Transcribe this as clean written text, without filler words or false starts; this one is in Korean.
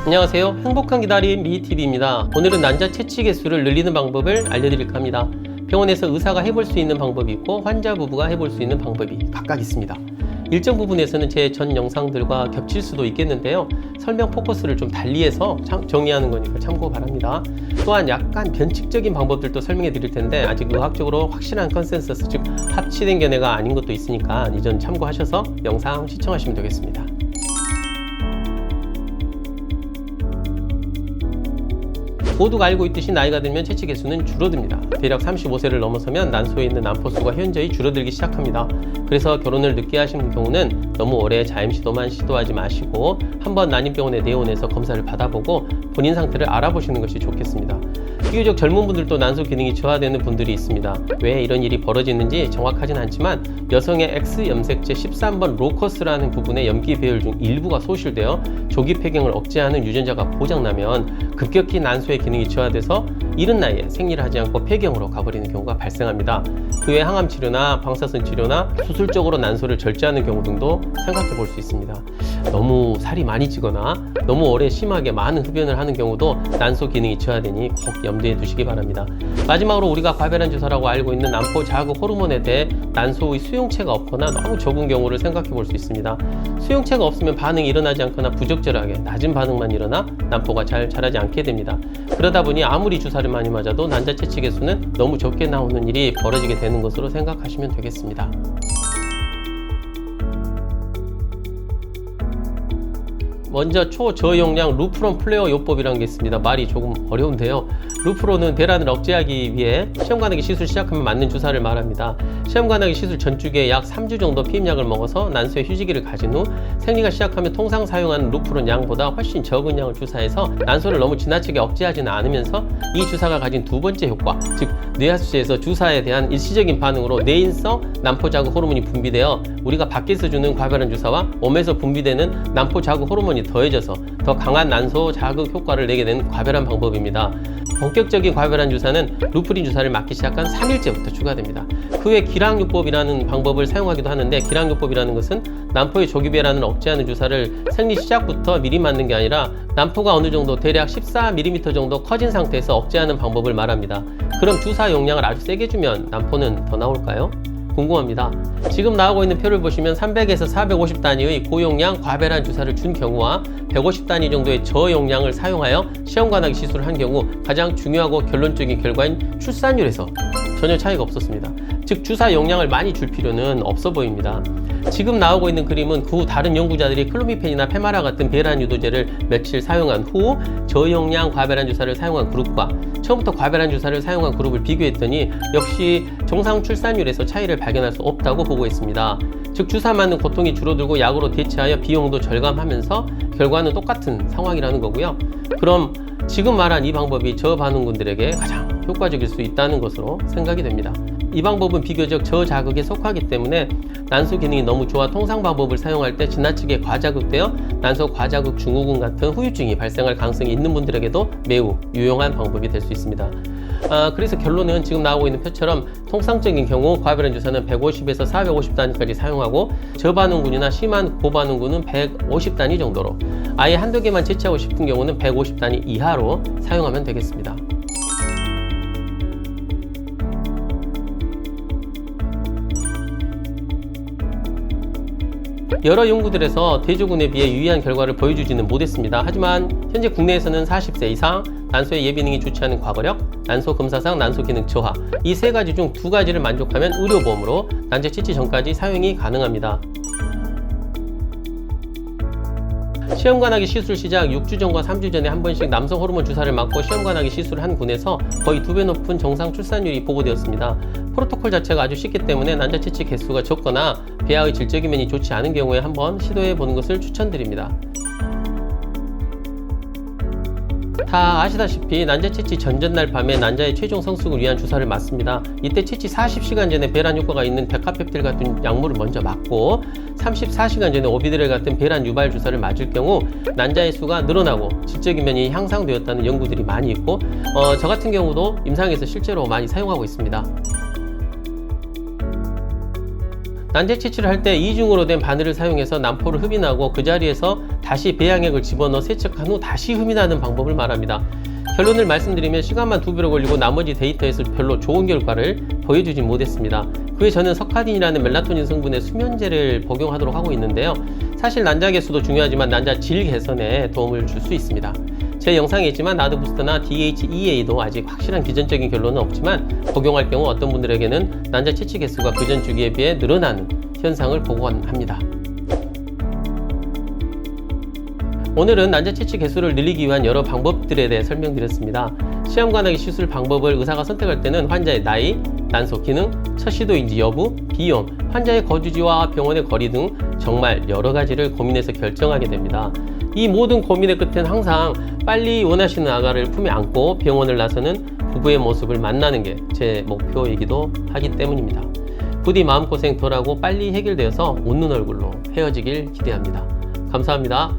안녕하세요. 행복한 기다림 미희TV입니다. 오늘은 난자 채취 개수를 늘리는 방법을 알려드릴까 합니다. 병원에서 의사가 해볼 수 있는 방법이 있고 환자 부부가 해볼 수 있는 방법이 각각 있습니다. 일정 부분에서는 제 전 영상들과 겹칠 수도 있겠는데요. 설명 포커스를 좀 달리해서 정리하는 거니까 참고 바랍니다. 또한 약간 변칙적인 방법들도 설명해 드릴 텐데 아직 의학적으로 확실한 컨센서스, 즉 합치된 견해가 아닌 것도 있으니까 이 점 참고하셔서 영상 시청하시면 되겠습니다. 모두가 알고 있듯이 나이가 들면 채취 개수는 줄어듭니다. 대략 35세를 넘어서면 난소에 있는 난포수가 현저히 줄어들기 시작합니다. 그래서 결혼을 늦게 하시는 경우는 너무 오래 자임시도만 시도하지 마시고 한번 난임병원에 내원해서 검사를 받아보고 본인 상태를 알아보시는 것이 좋겠습니다. 비교적 젊은 분들도 난소 기능이 저하되는 분들이 있습니다. 왜 이런 일이 벌어지는지 정확하진 않지만 여성의 X염색체 13번 로커스라는 부분의 염기 배열 중 일부가 소실되어 조기 폐경을 억제하는 유전자가 고장나면 급격히 난소의 기능이 저하돼서 이른 나이에 생리를 하지 않고 폐경으로 가버리는 경우가 발생합니다. 그 외 항암 치료나 방사선 치료나 수술적으로 난소를 절제하는 경우 등도 생각해 볼 수 있습니다. 너무 살이 많이 찌거나 너무 오래 심하게 많은 흡연을 하는 경우도 난소 기능이 저하되니 꼭 염두에 두시기 바랍니다. 마지막으로 우리가 과배란 주사라고 알고 있는 난포 자극 호르몬에 대해 난소의 수용체가 없거나 너무 적은 경우를 생각해 볼 수 있습니다. 수용체가 없으면 반응이 일어나지 않거나 부적절하게 낮은 반응만 일어나 난포가 잘 자라지 않게 됩니다. 그러다 보니 아무리 주사를 많이 맞아도 난자 채취 개수는 너무 적게 나오는 일이 벌어지게 되는 것으로 생각하시면 되겠습니다. 먼저 초저용량 루프론 플레어 요법이라는 게 있습니다. 말이 조금 어려운데요. 루프론은 배란을 억제하기 위해 시험관하기 시술 시작하면 맞는 주사를 말합니다. 시험관하기 시술 전주기에 약 3주 정도 피임약을 먹어서 난소의 휴지기를 가진 후 생리가 시작하면 통상 사용하는 루프론 양보다 훨씬 적은 양을 주사해서 난소를 너무 지나치게 억제하지는 않으면서 이 주사가 가진 두 번째 효과, 즉 뇌하수체에서 주사에 대한 일시적인 반응으로 뇌인성 난포자극 호르몬이 분비되어 우리가 밖에서 주는 과배란 주사와 몸에서 분비되는 난포자극 호르몬이 더해져서 더 강한 난소 자극 효과를 내게 된 과배란 방법입니다. 본격적인 과배란 주사는 루프린 주사를 맞기 시작한 3일째부터 추가됩니다. 그 외 기량요법이라는 방법을 사용하기도 하는데, 기량요법이라는 것은 난포의 조기 배란을 억제하는 주사를 생리 시작부터 미리 맞는 게 아니라 난포가 어느 정도 대략 14mm 정도 커진 상태에서 억제하는 방법을 말합니다. 그럼 주사 용량을 아주 세게 주면 난포는 더 나올까요? 궁금합니다. 지금 나오고 있는 표를 보시면 300에서 450 단위의 고용량 과배란 주사를 준 경우와 150 단위 정도의 저용량을 사용하여 시험관하기 시술을 한 경우 가장 중요하고 결론적인 결과인 출산율에서 전혀 차이가 없었습니다. 즉 주사 용량을 많이 줄 필요는 없어 보입니다. 지금 나오고 있는 그림은 그 후 다른 연구자들이 클로미펜이나 페마라 같은 배란 유도제를 며칠 사용한 후 저용량 과배란 주사를 사용한 그룹과 처음부터 과배란 주사를 사용한 그룹을 비교했더니 역시 정상 출산율에서 차이를 발견할 수 없다고 보고했습니다. 즉 주사 맞는 고통이 줄어들고 약으로 대체하여 비용도 절감하면서 결과는 똑같은 상황이라는 거고요. 그럼 지금 말한 이 방법이 저반응군들에게 가장 효과적일 수 있다는 것으로 생각이 됩니다. 이 방법은 비교적 저자극에 속하기 때문에 난소 기능이 너무 좋아 통상 방법을 사용할 때 지나치게 과자극되어 난소 과자극 증후군 같은 후유증이 발생할 가능성이 있는 분들에게도 매우 유용한 방법이 될 수 있습니다. 그래서 결론은 지금 나오고 있는 표처럼 통상적인 경우 과배란 주사는 150에서 450 단위까지 사용하고 저반응군이나 심한 고반응군은 150 단위 정도로, 아예 한두 개만 채취하고 싶은 경우는 150 단위 이하로 사용하면 되겠습니다. 여러 연구들에서 대조군에 비해 유의한 결과를 보여주지는 못했습니다. 하지만 현재 국내에서는 40세 이상, 난소의 예비능이 좋지 않은 과거력, 난소 검사상 난소 기능 저하, 이 세 가지 중 두 가지를 만족하면 의료보험으로 난자 채취 전까지 사용이 가능합니다. 시험관하기 시술 시작 6주 전과 3주 전에 한 번씩 남성 호르몬 주사를 맞고 시험관하기 시술을 한 군에서 거의 2배 높은 정상 출산율이 보고되었습니다. 프로토콜 자체가 아주 쉽기 때문에 난자 채취 개수가 적거나 배아의 질적인 면이 좋지 않은 경우에 한번 시도해 보는 것을 추천드립니다. 다 아시다시피 난자 채취 전전날 밤에 난자의 최종 성숙을 위한 주사를 맞습니다. 이때 채취 40시간 전에 배란 효과가 있는 데카펩틸 같은 약물을 먼저 맞고 34시간 전에 오비드렐 같은 배란 유발 주사를 맞을 경우 난자의 수가 늘어나고 질적인 면이 향상되었다는 연구들이 많이 있고 저 같은 경우도 임상에서 실제로 많이 사용하고 있습니다. 난자 채취를 할 때 이중으로 된 바늘을 사용해서 난포를 흡인하고 그 자리에서 다시 배양액을 집어넣어 세척한 후 다시 흡인하는 방법을 말합니다. 결론을 말씀드리면 시간만 2배로 걸리고 나머지 데이터에서 별로 좋은 결과를 보여주지 못했습니다. 그에 저는 석화딘이라는 멜라토닌 성분의 수면제를 복용하도록 하고 있는데요. 사실 난자 개수도 중요하지만 난자 질 개선에 도움을 줄 수 있습니다. 제 영상에 있지만 나드부스터나 DHEA도 아직 확실한 기전적인 결론은 없지만 복용할 경우 어떤 분들에게는 난자 채취 개수가 그전 주기에 비해 늘어나는 현상을 보곤 합니다. 오늘은 난자 채취 개수를 늘리기 위한 여러 방법들에 대해 설명드렸습니다. 시험관하기 시술 방법을 의사가 선택할 때는 환자의 나이, 난소 기능, 첫 시도인지 여부, 비용, 환자의 거주지와 병원의 거리 등 정말 여러 가지를 고민해서 결정하게 됩니다. 이 모든 고민의 끝엔 항상 빨리 원하시는 아가를 품에 안고 병원을 나서는 부부의 모습을 만나는 게 제 목표이기도 하기 때문입니다. 부디 마음고생 덜하고 빨리 해결되어서 웃는 얼굴로 헤어지길 기대합니다. 감사합니다.